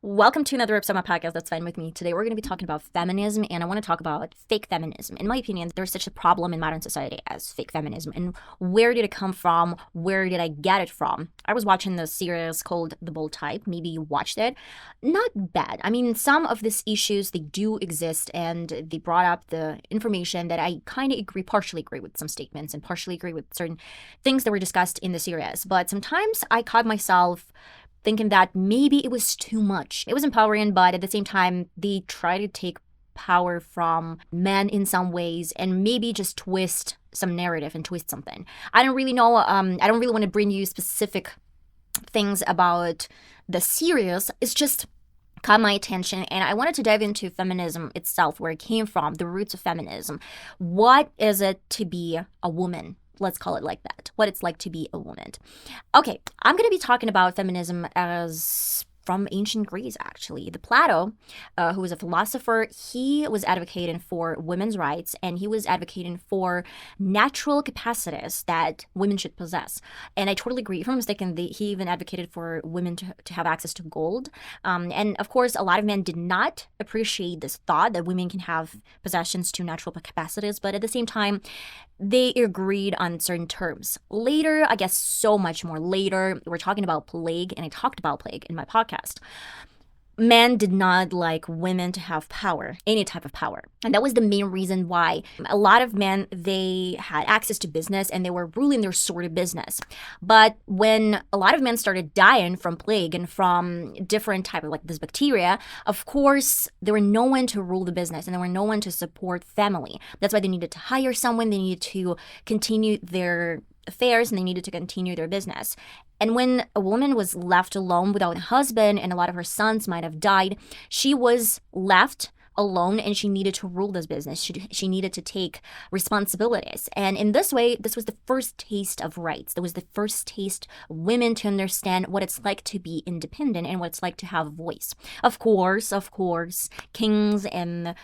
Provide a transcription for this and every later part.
Welcome to another episode of my podcast, That's Fine With Me. Today we're going to be talking about feminism, and I want to talk about fake feminism. In my opinion, there's such a problem in modern society as fake feminism. And where did it come from? Where did I get it from? I was watching this series called The Bold Type. Maybe you watched it. Not bad. I mean, some of these issues, they do exist, and they brought up the information that I kind of partially agree with some statements and partially agree with certain things that were discussed in the series. But sometimes I caught myself thinking that maybe it was too much. It was empowering, but at the same time, they try to take power from men in some ways and maybe just twist some narrative and twist something. I don't really know. I don't really want to bring you specific things about the series. It's just caught my attention, and I wanted to dive into feminism itself, where it came from, the roots of feminism. What is it to be a woman? Let's call it like that. What it's like to be a woman. Okay, I'm going to be talking about feminism as from ancient Greece, actually. The Plato, who was a philosopher, he was advocating for women's rights, and he was advocating for natural capacities that women should possess. And I totally agree. If I'm mistaken, he even advocated for women to have access to gold. And of course, a lot of men did not appreciate this thought that women can have possessions to natural capacities, but at the same time, they agreed on certain terms. Later, I guess so much more later, we're talking about plague, and I talked about plague in my podcast. Men did not like women to have power, any type of power. And that was the main reason why a lot of men, they had access to business and they were ruling their sort of business. But when a lot of men started dying from plague and from different type of like this bacteria, of course, there were no one to rule the business and there were no one to support family. That's why they needed to hire someone. They needed to continue their affairs and they needed to continue their business. And when a woman was left alone without a husband and a lot of her sons might have died, she was left alone and she needed to rule this business. She needed to take responsibilities. And in this way, this was the first taste of rights. That was the first taste of women to understand what it's like to be independent and what it's like to have a voice. Of course, kings and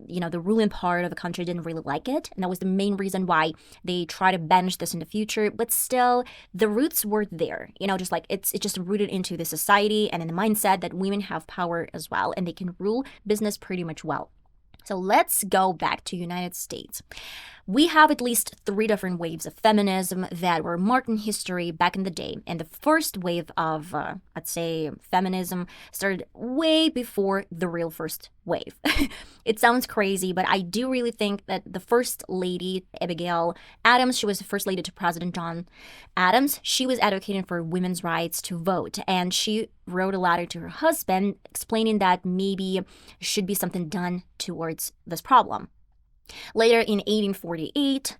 the ruling part of the country didn't really like it. And that was the main reason why they try to banish this in the future. But still, the roots were there. Just like it's just rooted into the society and in the mindset that women have power as well. And they can rule business pretty much well. So let's go back to United States. We have at least 3 different waves of feminism that were marked in history back in the day. And the first wave of, I'd say, feminism started way before the real first wave. It sounds crazy, but I do really think that the first lady, Abigail Adams, she was the first lady to President John Adams. She was advocating for women's rights to vote. And she wrote a letter to her husband explaining that maybe should be something done towards this problem. Later in 1848,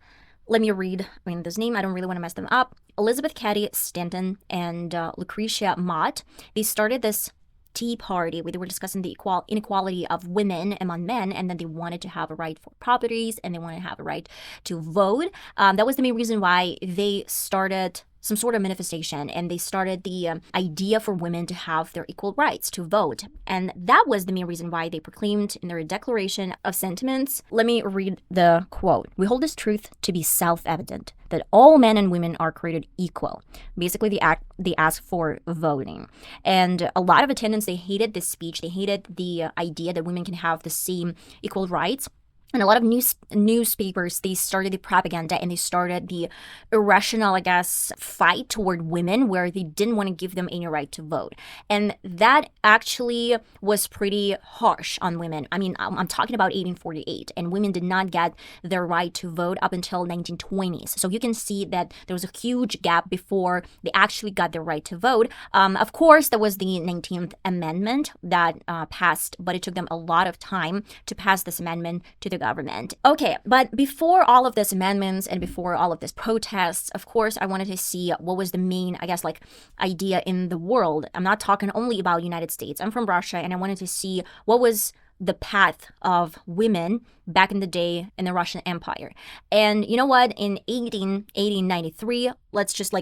let me read this name, I don't really want to mess them up. Elizabeth Cady Stanton and Lucretia Mott, they started this Tea Party where they were discussing the inequality of women among men, and then they wanted to have a right for properties and they wanted to have a right to vote. That was the main reason why they started some sort of manifestation, and they started the idea for women to have their equal rights to vote. And that was the main reason why they proclaimed in their Declaration of Sentiments. Let me read the quote. "We hold this truth to be self-evident, that all men and women are created equal." Basically, they asked for voting. And a lot of attendants, they hated this speech. They hated the idea that women can have the same equal rights. And a lot of newspapers, they started the propaganda and they started the irrational, I guess, fight toward women where they didn't want to give them any right to vote. And that actually was pretty harsh on women. I mean, I'm talking about 1848, and women did not get their right to vote up until 1920s. So you can see that there was a huge gap before they actually got their right to vote. Of course, there was the 19th Amendment that passed, but it took them a lot of time to pass this amendment to the government. Okay, but before all of these amendments and before all of these protests, of course, I wanted to see what was the main, I guess, like idea in the world. I'm not talking only about United States. I'm from Russia, and I wanted to see what was the path of women back in the day in the Russian Empire. And you know what? In 1893, let's just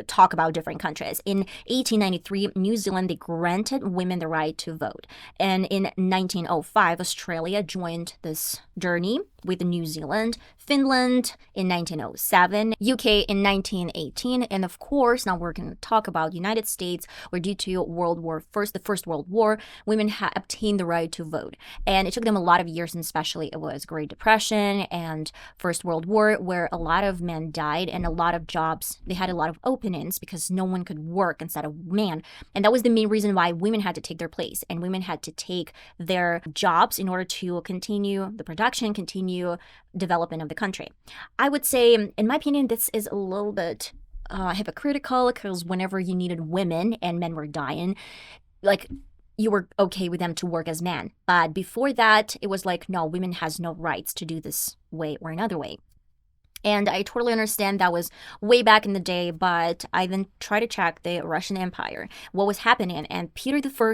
talk about different countries. In 1893, New Zealand, they granted women the right to vote. And in 1905, Australia joined this journey with New Zealand, Finland in 1907, UK in 1918, and of course, now we're going to talk about United States, where due to the First World War, women had obtained the right to vote. And it took them a lot of years, and especially it was Great Depression and First World War, where a lot of men died and a lot of jobs, they had a lot of openings because no one could work instead of man. And that was the main reason why women had to take their place, and women had to take their jobs in order to continue the production, continue development of the country. I would say, in my opinion, this is a little bit hypocritical, because whenever you needed women and men were dying, you were okay with them to work as men. But before that, it was no, women has no rights to do this way or another way. And I totally understand that was way back in the day, but I then tried to check the Russian Empire, what was happening. And Peter I,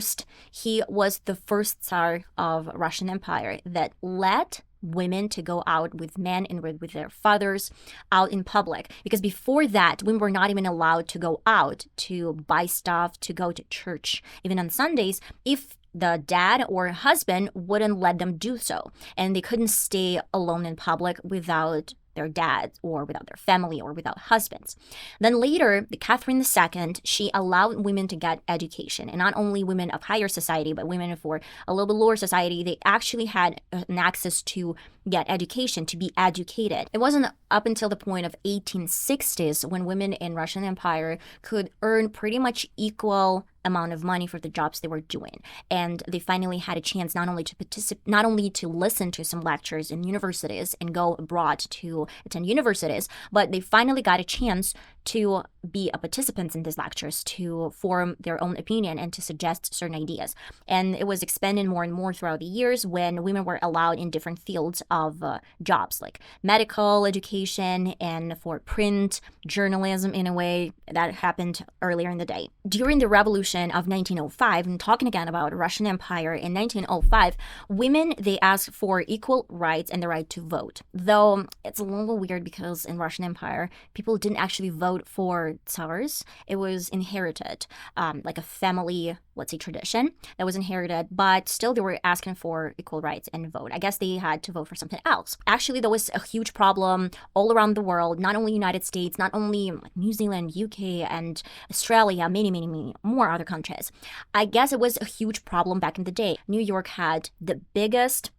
he was the first Tsar of Russian Empire that let women to go out with men and with their fathers out in public. Because before that, women were not even allowed to go out to buy stuff, to go to church, even on Sundays, if the dad or husband wouldn't let them do so. And they couldn't stay alone in public without their dads or without their family or without husbands. Then later, Catherine II, she allowed women to get education. And not only women of higher society, but women for a little bit lower society, they actually had an access to get education, to be educated. It wasn't up until the point of 1860s when women in Russian Empire could earn pretty much equal amount of money for the jobs they were doing, and they finally had a chance not only to listen to some lectures in universities and go abroad to attend universities, but they finally got a chance to be a participant in these lectures, to form their own opinion and to suggest certain ideas. And it was expanded more and more throughout the years when women were allowed in different fields of jobs, like medical education and for print journalism. In a way that happened earlier in the day. During the revolution of 1905, and talking again about Russian Empire, in 1905, women, they asked for equal rights and the right to vote. Though it's a little weird because in Russian Empire, people didn't actually vote for tsars. It was inherited, like a family, let's say, tradition that was inherited, but still they were asking for equal rights and vote. I guess they had to vote for something else. Actually, there was a huge problem all around the world, not only United States, not only New Zealand, UK, and Australia, many, many, many more other countries. I guess it was a huge problem back in the day. New York had the biggest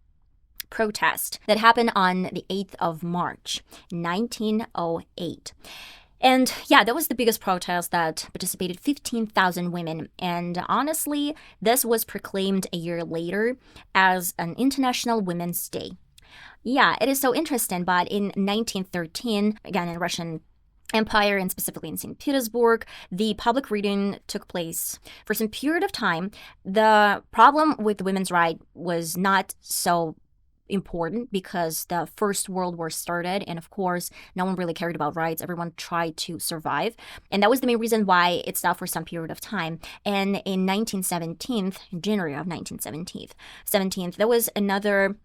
protest that happened on the 8th of March, 1908. And yeah, that was the biggest protest that participated 15,000 women. And honestly, this was proclaimed a year later as an International Women's Day. Yeah, it is so interesting, but in 1913, again in Russian Empire and specifically in St. Petersburg, the public reading took place. For some period of time, the problem with women's right was not so important because the First World War started, and of course no one really cared about rights. Everyone tried to survive, and that was the main reason why it stopped for some period of time. And in 1917, in January of 1917, there was another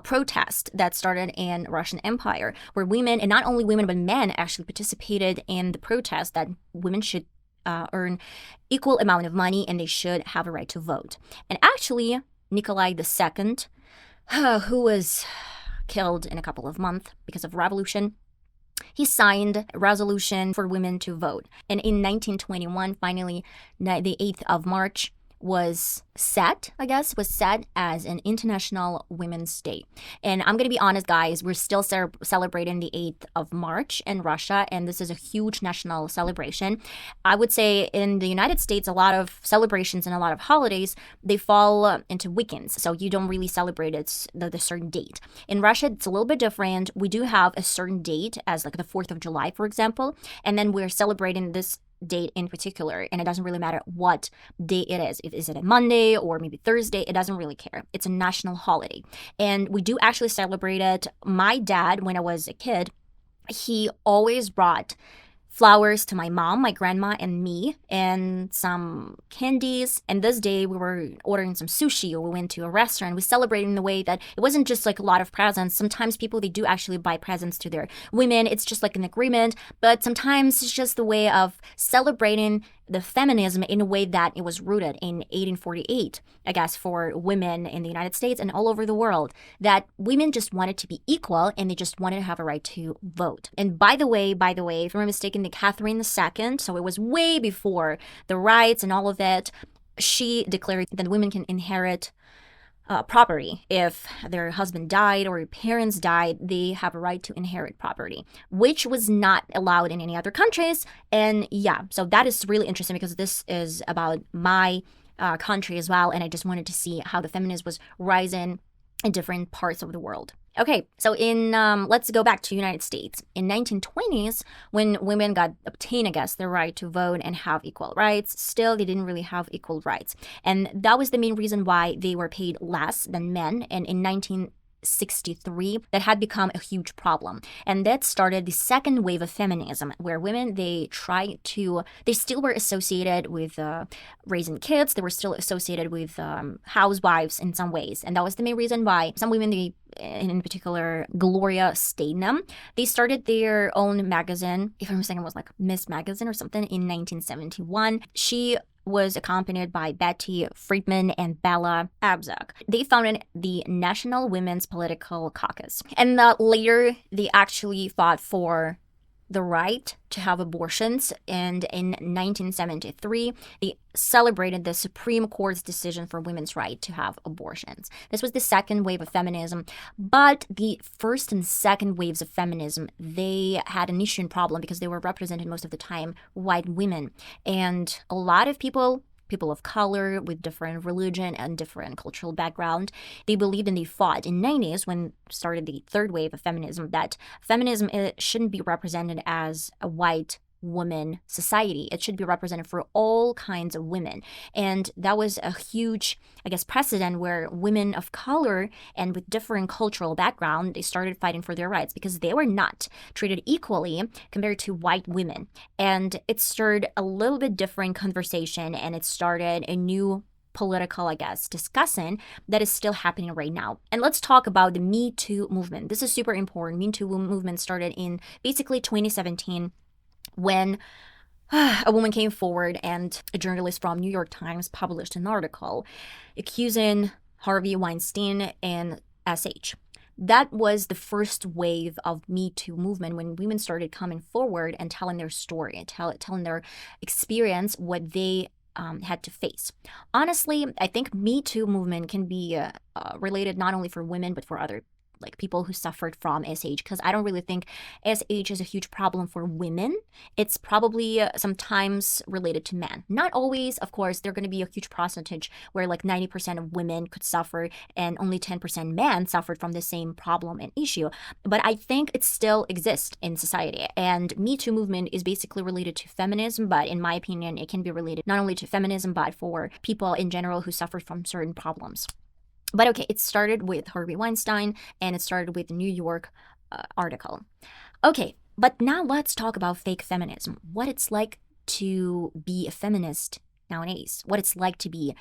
protest that started in Russian Empire, where women, and not only women but men, actually participated in the protest that women should earn equal amount of money and they should have a right to vote. And actually, Nikolai II, who was killed in a couple of months because of revolution, he signed a resolution for women to vote. And in 1921, finally, the 8th of March, was set as an International Women's Day. And I'm going to be honest, guys, we're still celebrating the 8th of March in Russia, and this is a huge national celebration. I would say in the United States, a lot of celebrations and a lot of holidays, they fall into weekends, so you don't really celebrate the certain date. In Russia, it's a little bit different. We do have a certain date, as like the 4th of July, for example, and then we're celebrating this date in particular, and it doesn't really matter what day it is. Is it a Monday or maybe Thursday? It doesn't really care. It's a national holiday, and we do actually celebrate it. My dad, when I was a kid, he always brought flowers to my mom, my grandma, and me, and some candies. And this day we were ordering some sushi, or we went to a restaurant. We celebrated in the way that it wasn't just like a lot of presents. Sometimes people, they do actually buy presents to their women. It's just like an agreement. But sometimes it's just the way of celebrating the feminism in a way that it was rooted in 1848, I guess, for women in the United States and all over the world, that women just wanted to be equal and they just wanted to have a right to vote. And by the way, if I'm not mistaken, the Catherine II, so it was way before the rights and all of it, she declared that women can inherit property. If their husband died or their parents died, they have a right to inherit property, which was not allowed in any other countries. And yeah, so that is really interesting because this is about my country as well. And I just wanted to see how the feminism was rising in different parts of the world. Okay, so let's go back to United States. In 1920s, when women got obtained, I guess, the right to vote and have equal rights, still they didn't really have equal rights. And that was the main reason why they were paid less than men. And in 1963, that had become a huge problem. And that started the second wave of feminism, where women, they still were associated with raising kids. They were still associated with housewives in some ways. And that was the main reason why some women, in particular Gloria Steinem, they started their own magazine. If I'm mistaken, it was like Miss Magazine or something in 1971. She was accompanied by Betty Friedman and Bella Abzug. They founded the National Women's Political Caucus. And later, they actually fought for the right to have abortions. And in 1973, they celebrated the Supreme Court's decision for women's right to have abortions. This was the second wave of feminism. But the first and second waves of feminism, they had an issue and problem because they were represented most of the time white women. And a lot of people of color with different religion and different cultural background, they believed and they fought in 90s when started the third wave of feminism, that feminism, it shouldn't be represented as a white woman society. It should be represented for all kinds of women. And that was a huge, I guess, precedent where women of color and with different cultural background, they started fighting for their rights because they were not treated equally compared to white women. And it stirred a little bit different conversation, and it started a new political, I guess, discussion that is still happening right now. And let's talk about the Me Too movement. This is super important. Me Too movement started in basically 2017, when a woman came forward and a journalist from New York Times published an article accusing Harvey Weinstein and SH. That was the first wave of Me Too movement, when women started coming forward and telling their story, telling their experience, what they had to face. Honestly, I think Me Too movement can be related not only for women but for other people who suffered from SH, because I don't really think SH is a huge problem for women. It's probably sometimes related to men. Not always, of course. There's going to be a huge percentage where 90% of women could suffer and only 10% men suffered from the same problem and issue. But I think it still exists in society. And Me Too movement is basically related to feminism, but in my opinion, it can be related not only to feminism, but for people in general who suffer from certain problems. But okay, it started with Harvey Weinstein, and it started with the New York article. Okay, but now let's talk about fake feminism. What it's like to be a feminist nowadays. What it's like to be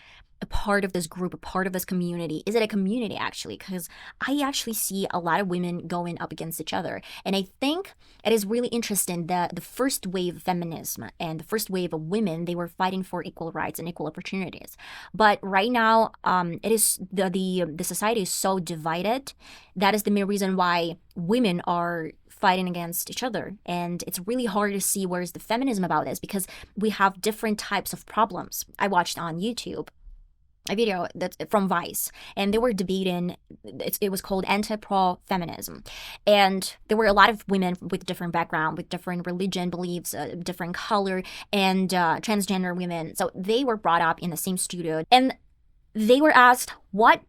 a part of this group, a part of this community. Is it a community, actually? Because I actually see a lot of women going up against each other. And I think it is really interesting that the first wave of feminism and the first wave of women, they were fighting for equal rights and equal opportunities. But right now, it is the society is so divided. That is the main reason why women are fighting against each other. And it's really hard to see where's the feminism about this, because we have different types of problems. I watched on YouTube a video that's from Vice, and they were debating, it was called anti-pro-feminism. And there were a lot of women with different background, with different religion beliefs, different color, and transgender women. So they were brought up in the same studio, and they were asked what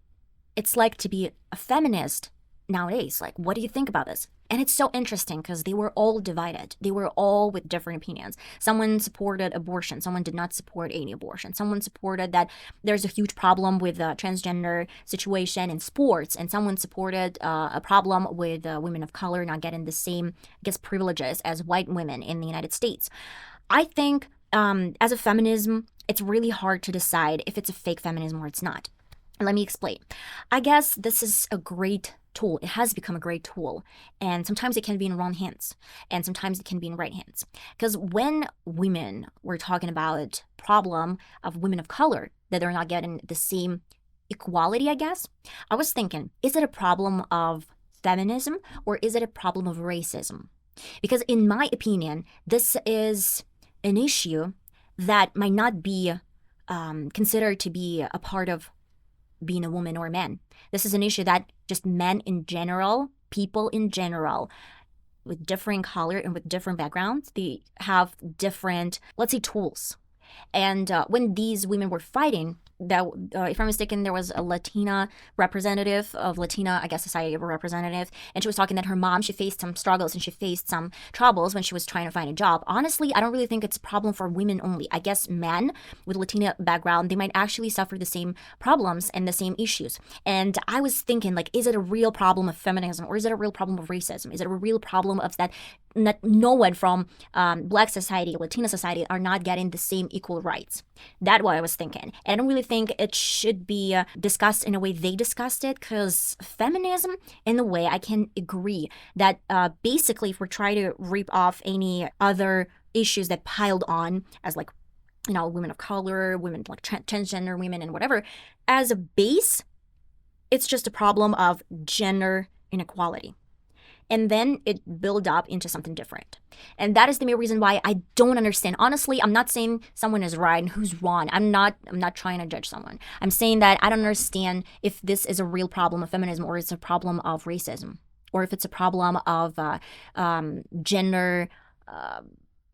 it's like to be a feminist nowadays. What do you think about this? And it's so interesting because they were all divided. They were all with different opinions. Someone supported abortion. Someone did not support any abortion. Someone supported that there's a huge problem with the transgender situation in sports. And someone supported a problem with women of color not getting the same, I guess, privileges as white women in the United States. I think as a feminism, it's really hard to decide if it's a fake feminism or it's not. Let me explain. I guess this is a great tool. It has become a great tool. And sometimes it can be in wrong hands. And sometimes it can be in right hands. Because when women were talking about problem of women of color, that they're not getting the same equality, I guess, I was thinking, is it a problem of feminism or is it a problem of racism? Because in my opinion, this is an issue that might not be considered to be a part of being a woman or a man. This is an issue that just men in general, people in general, with different color and with different backgrounds, they have different, let's say, tools. And when these women were fighting, that if I'm mistaken, there was a Latina representative of Latina, I guess, society of a representative, and she was talking that her mom, she faced some struggles and she faced some troubles when she was trying to find a job. Honestly, I don't really think it's a problem for women only. I guess men with Latina background, they might actually suffer the same problems and the same issues. And I was thinking, like, is it a real problem of feminism or is it a real problem of racism? Is it a real problem of that no one from Black society, Latina society are not getting the same equal rights? That's what I was thinking. And I don't really think it should be discussed in a way they discussed it, because feminism, in a way, I can agree that basically if we're trying to rip off any other issues that piled on as, like, you know, women of color, women like transgender women and whatever, as a base, it's just a problem of gender inequality. And then it build up into something different. And that is the main reason why I don't understand. Honestly, I'm not saying someone is right and who's wrong. I'm not trying to judge someone. I'm saying that I don't understand if this is a real problem of feminism or it's a problem of racism, or if it's a problem of gender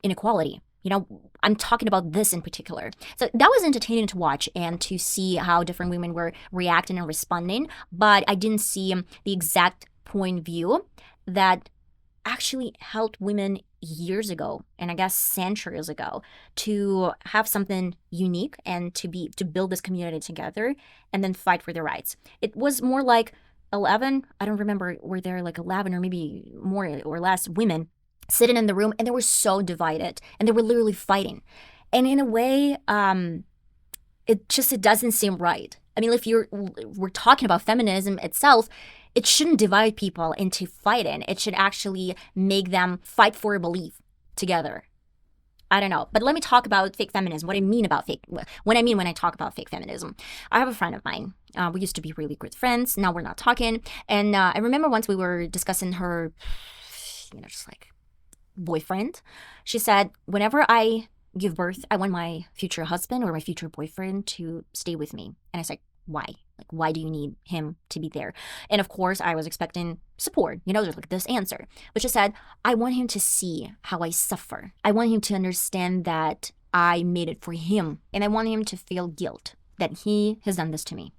inequality. You know, I'm talking about this in particular. So that was entertaining to watch and to see how different women were reacting and responding. But I didn't see the exact point of view that actually helped women years ago, and I guess centuries ago, to have something unique and to build this community together and then fight for their rights. It was more like 11, I don't remember, were there like 11 or maybe more or less women sitting in the room, and they were so divided and they were literally fighting. And in a way, it doesn't seem right. I mean, if we're talking about feminism itself, it shouldn't divide people into fighting. It should actually make them fight for a belief together. I don't know. But let me talk about fake feminism. When I talk about fake feminism. I have a friend of mine. We used to be really good friends. Now we're not talking. And I remember once we were discussing her, just like boyfriend. She said, whenever I give birth, I want my future husband or my future boyfriend to stay with me. And I said, why? Like, why do you need him to be there? And of course, I was expecting support, there's like this answer. But she said, I want him to see how I suffer. I want him to understand that I made it for him. And I want him to feel guilt that he has done this to me.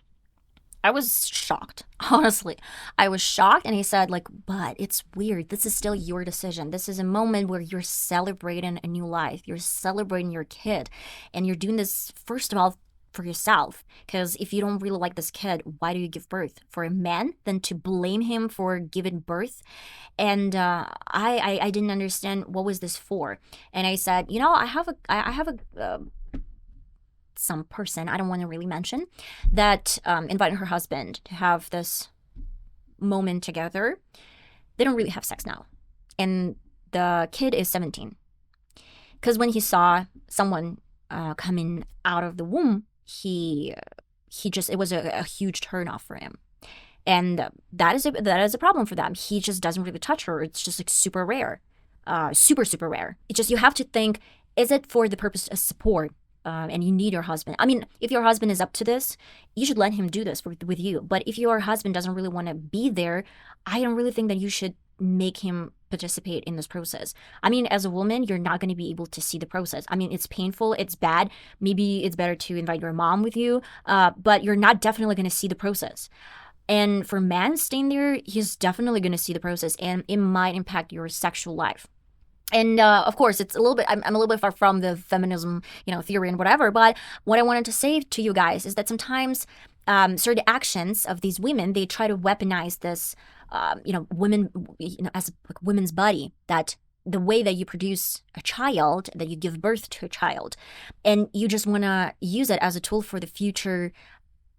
I was shocked, honestly. I was shocked, and he said, like, but it's weird. This is still your decision. This is a moment where you're celebrating a new life. You're celebrating your kid, and you're doing this, first of all, for yourself. Because if you don't really like this kid, why do you give birth? For a man, then to blame him for giving birth? And I didn't understand what was this for. And I said, I have some person, I don't want to really mention, that invited her husband to have this moment together. They don't really have sex now. And the kid is 17. Because when he saw someone coming out of the womb, it was a huge turnoff for him. And that is a problem for them. He just doesn't really touch her. It's just like super rare. Super, super rare. It's just, you have to think, is it for the purpose of support? And you need your husband. I mean, if your husband is up to this, you should let him do this with you. But if your husband doesn't really want to be there, I don't really think that you should make him participate in this process. I mean, as a woman, you're not going to be able to see the process. I mean, it's painful, it's bad. Maybe it's better to invite your mom with you, but you're not definitely going to see the process. And for men staying there, he's definitely going to see the process, and it might impact your sexual life. And of course, it's a little bit. I'm a little bit far from the feminism, theory and whatever. But what I wanted to say to you guys is that sometimes certain actions of these women, they try to weaponize this, women, as like women's body. That the way that you produce a child, that you give birth to a child, and you just want to use it as a tool for the future,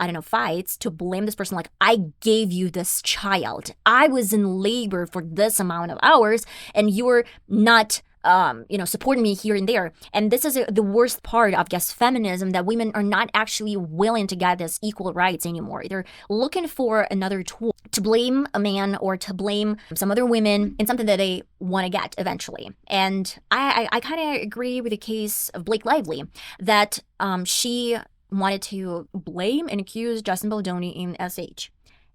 I don't know, fights, to blame this person, like, I gave you this child. I was in labor for this amount of hours, and you're not, supporting me here and there. And this is the worst part of, feminism, that women are not actually willing to get this equal rights anymore. They're looking for another tool to blame a man or to blame some other women in something that they want to get eventually. And I kind of agree with the case of Blake Lively, that she wanted to blame and accuse Justin Baldoni in SH.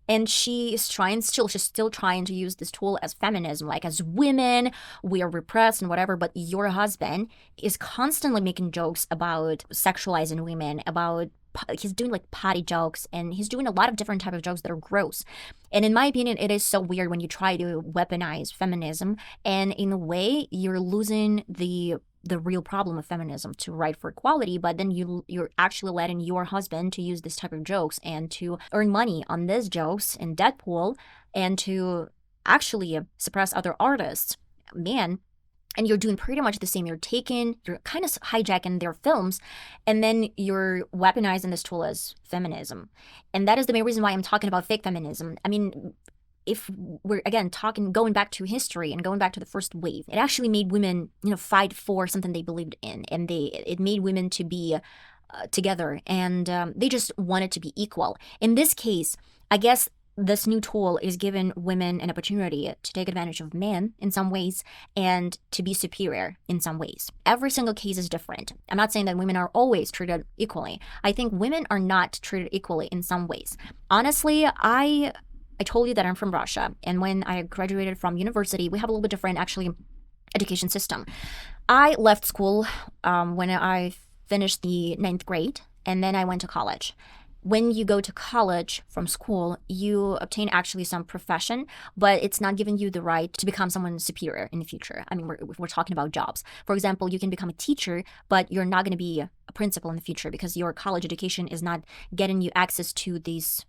And she's still trying to use this tool as feminism, like, as women, we are repressed and whatever, but your husband is constantly making jokes about sexualizing women, he's doing like potty jokes, and he's doing a lot of different type of jokes that are gross. And in my opinion, it is so weird when you try to weaponize feminism, and in a way, you're losing the real problem of feminism, to right for equality, but then you're actually letting your husband to use this type of jokes and to earn money on these jokes in Deadpool, and to actually suppress other artists. Man, and you're doing pretty much the same. You're kind of hijacking their films, and then you're weaponizing this tool as feminism. And that is the main reason why I'm talking about fake feminism. I mean, if we're again going back to history and going back to the first wave, it actually made women, fight for something they believed in, and it made women to be together, and they just wanted to be equal. In this case, I guess this new tool is giving women an opportunity to take advantage of men in some ways and to be superior in some ways. Every single case is different. I'm not saying that women are always treated equally. I think women are not treated equally in some ways. Honestly, I told you that I'm from Russia, and when I graduated from university, we have a little bit different, actually, education system. I left school when I finished the 9th grade, and then I went to college. When you go to college from school, you obtain actually some profession, but it's not giving you the right to become someone superior in the future. I mean, we're talking about jobs. For example, you can become a teacher, but you're not going to be a principal in the future because your college education is not getting you access to these,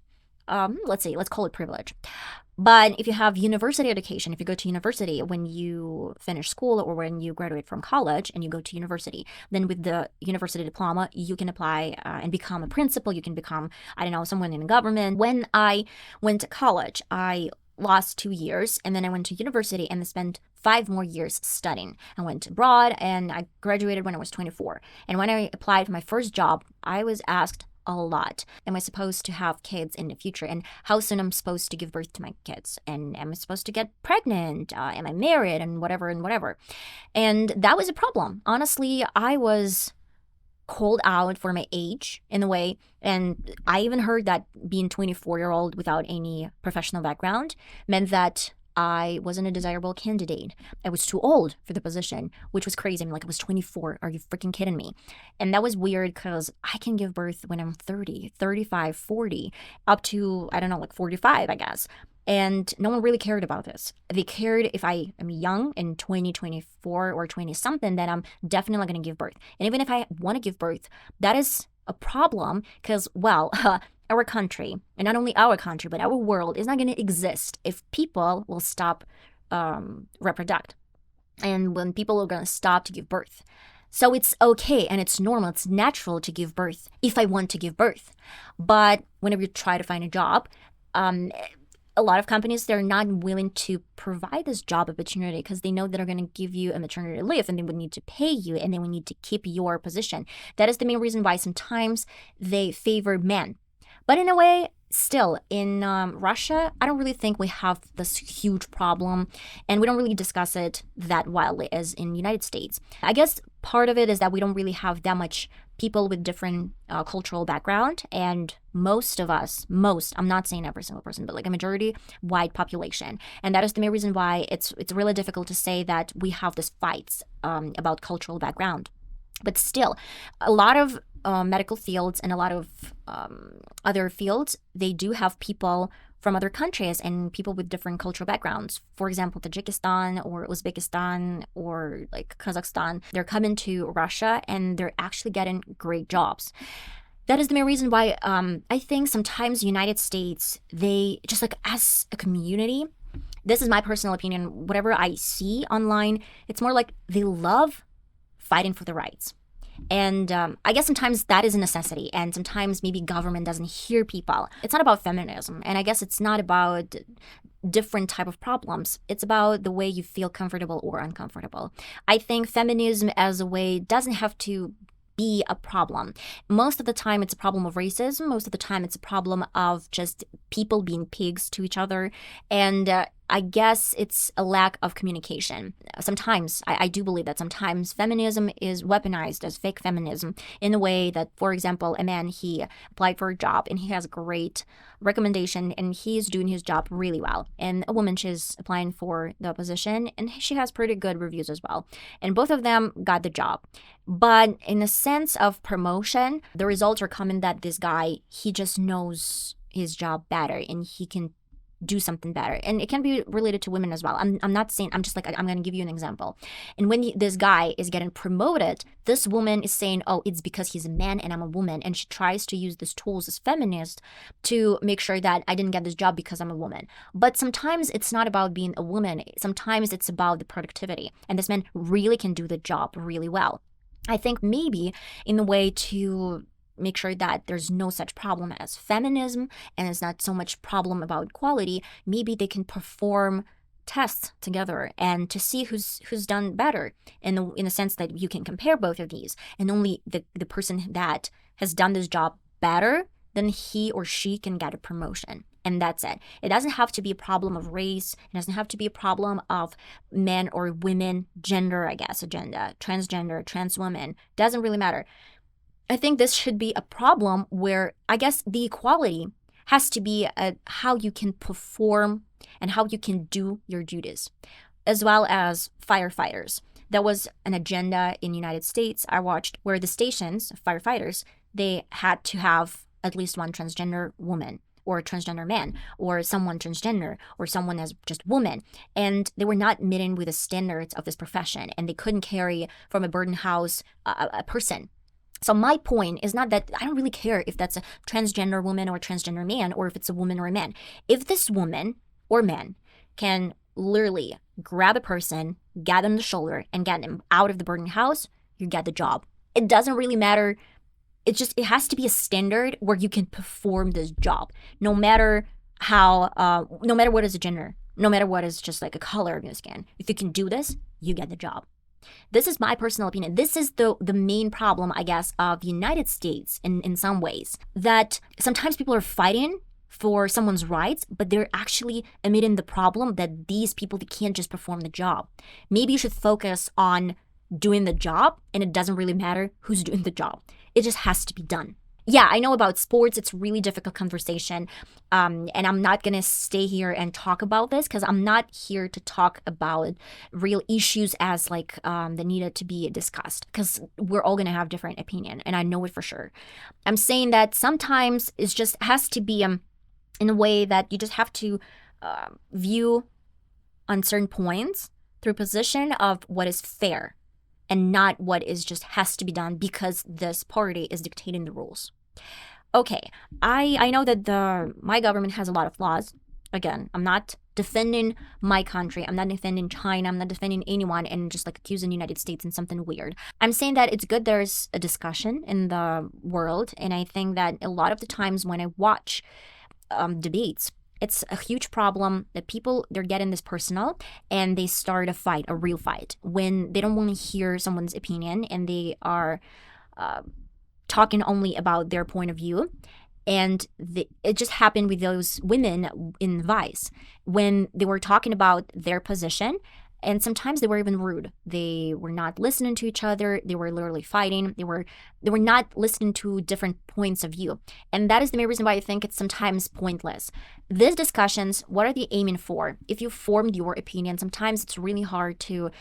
let's call it privilege. But if you have university education, if you go to university when you finish school or when you graduate from college and you go to university, then with the university diploma, you can apply and become a principal. You can become, someone in the government. When I went to college, I lost 2 years, and then I went to university and spent 5 more years studying. I went abroad, and I graduated when I was 24. And when I applied for my first job, I was asked a lot. Am I supposed to have kids in the future? And how soon I'm supposed to give birth to my kids? And am I supposed to get pregnant? Am I married? And whatever and whatever. And that was a problem. Honestly, I was called out for my age in a way. And I even heard that being 24-year-old without any professional background meant that I wasn't a desirable candidate. I was too old for the position, which was crazy. I mean, I was 24. Are you freaking kidding me? And that was weird because I can give birth when I'm 30, 35, 40, up to, 45, I guess. And no one really cared about this. They cared if I am young in 2024 or 20-something, then I'm definitely going to give birth. And even if I want to give birth, that is a problem because, our country, and not only our country, but our world is not going to exist if people will stop reproduct, and when people are going to stop to give birth. So it's okay and it's normal, it's natural to give birth if I want to give birth. But whenever you try to find a job, a lot of companies, they're not willing to provide this job opportunity because they know that they're going to give you a maternity leave and they would need to pay you and they would need to keep your position. That is the main reason why sometimes they favor men. But in a way, still, in Russia, I don't really think we have this huge problem, and we don't really discuss it that widely as in the United States. I guess part of it is that we don't really have that much people with different cultural background, and most of us, I'm not saying every single person, but like a majority white population. And that is the main reason why it's really difficult to say that we have these fights about cultural background. But still, a lot of medical fields and a lot of other fields, they do have people from other countries and people with different cultural backgrounds. For example, Tajikistan or Uzbekistan or like Kazakhstan, they're coming to Russia and they're actually getting great jobs. That is the main reason why I think sometimes United States, they just like as a community, this is my personal opinion, whatever I see online, it's more like they love fighting for the rights. And I guess sometimes that is a necessity, and sometimes maybe government doesn't hear people. It's not about feminism, and I guess it's not about different type of problems. It's about the way you feel comfortable or uncomfortable. I think feminism as a way doesn't have to be a problem. Most of the time, it's a problem of racism. Most of the time, it's a problem of just people being pigs to each other. And I guess it's a lack of communication. Sometimes, I do believe that sometimes feminism is weaponized as fake feminism in a way that, for example, a man, he applied for a job and he has a great recommendation and he's doing his job really well. And a woman, she's applying for the position and she has pretty good reviews as well. And both of them got the job. But in the sense of promotion, the results are coming that this guy, he just knows his job better and he can do something better. And it can be related to women as well. I'm not saying, I'm just like, I'm going to give you an example. And when this guy is getting promoted, this woman is saying, oh, it's because he's a man and I'm a woman. And she tries to use these tools as feminist to make sure that I didn't get this job because I'm a woman. But sometimes it's not about being a woman. Sometimes it's about the productivity. And this man really can do the job really well. I think maybe in a way to make sure that there's no such problem as feminism and it's not so much problem about equality, maybe they can perform tests together and to see who's done better in the sense that you can compare both of these, and only the person that has done this job better, then he or she can get a promotion. And that's it. It doesn't have to be a problem of race. It doesn't have to be a problem of men or women, gender, I guess, agenda, transgender, trans women. Doesn't really matter. I think this should be a problem where I guess the equality has to be how you can perform and how you can do your duties, as well as firefighters. There was an agenda in the United States I watched where the stations, firefighters, they had to have at least one transgender woman or a transgender man or someone transgender or someone as just woman. And they were not meeting with the standards of this profession and they couldn't carry from a burden house a person. So my point is not that I don't really care if that's a transgender woman or a transgender man or if it's a woman or a man. If this woman or man can literally grab a person, get on the shoulder, and get him out of the burden house, you get the job. It doesn't really matter. It has to be a standard where you can perform this job, no matter how, no matter what is a gender, no matter what is just like a color of your skin. If you can do this, you get the job. This is my personal opinion. This is the main problem, I guess, of the United States in some ways, that sometimes people are fighting for someone's rights, but they're actually admitting the problem that these people, they can't just perform the job. Maybe you should focus on doing the job, and it doesn't really matter who's doing the job. It just has to be done. Yeah, I know about sports, it's a really difficult conversation, and I'm not going to stay here and talk about this because I'm not here to talk about real issues as like that needed to be discussed, because we're all going to have different opinion, and I know it for sure. I'm saying that sometimes it just has to be in a way that you just have to view on certain points through a position of what is fair and not what is just has to be done because this party is dictating the rules. Okay, I know that my government has a lot of flaws. Again, I'm not defending my country. I'm not defending China. I'm not defending anyone and just like accusing the United States in something weird. I'm saying that it's good there's a discussion in the world. And I think that a lot of the times when I watch debates, it's a huge problem that people, they're getting this personal and they start a fight, a real fight, when they don't want to hear someone's opinion and they are talking only about their point of view. And it just happened with those women in Vice when they were talking about their position. And sometimes they were even rude. They were not listening to each other. They were literally fighting. They were not listening to different points of view. And that is the main reason why I think it's sometimes pointless. These discussions, what are they aiming for? If you formed your opinion, sometimes it's really hard to,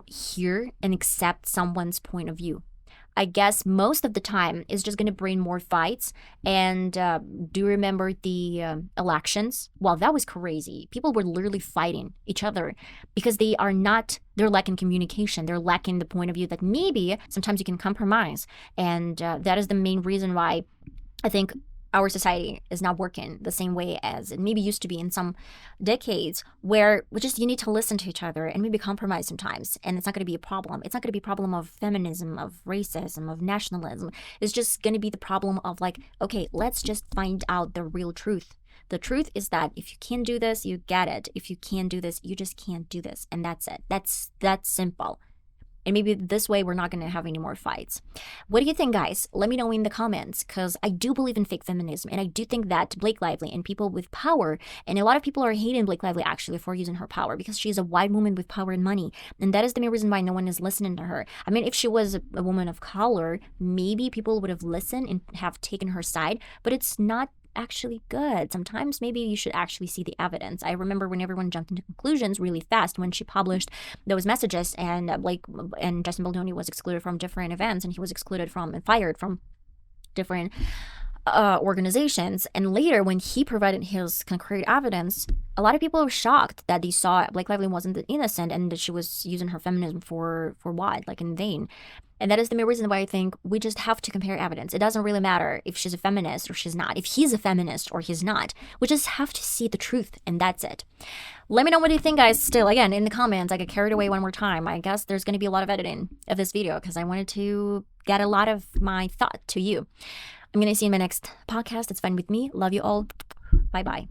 hear and accept someone's point of view. I guess most of the time is just going to bring more fights. And do you remember the elections? Well, that was crazy. People were literally fighting each other because they're lacking communication. They're lacking the point of view that maybe sometimes you can compromise. And that is the main reason why I think our society is not working the same way as it maybe used to be in some decades, where you need to listen to each other and maybe compromise sometimes, and it's not going to be a problem. It's not going to be a problem of feminism, of racism, of nationalism. It's just going to be the problem of like, okay, let's just find out the real truth. The truth is that if you can do this, you get it. If you can't do this, you just can't do this, and that's it. That's simple. And maybe this way we're not going to have any more fights. What do you think, guys? Let me know in the comments, because I do believe in fake feminism. And I do think that Blake Lively and people with power, and a lot of people are hating Blake Lively actually for using her power, because she's a white woman with power and money. And that is the main reason why no one is listening to her. I mean, if she was a woman of color, maybe people would have listened and have taken her side, but it's not actually good. Sometimes maybe you should actually see the evidence. I remember when everyone jumped into conclusions really fast when she published those messages, and Justin Baldoni was excluded from different events, and he was excluded from and fired from different organizations. And later, when he provided his concrete evidence, a lot of people were shocked that they saw Blake Lively wasn't innocent and that she was using her feminism for what, like in vain. And that is the main reason why I think we just have to compare evidence. It doesn't really matter if she's a feminist or she's not, if he's a feminist or he's not. We just have to see the truth, and that's it. Let me know what you think, guys. Still, again, in the comments. I get carried away one more time. I guess there's going to be a lot of editing of this video because I wanted to get a lot of my thought to you. I'm going to see you in my next podcast. It's fine with me. Love you all. Bye-bye.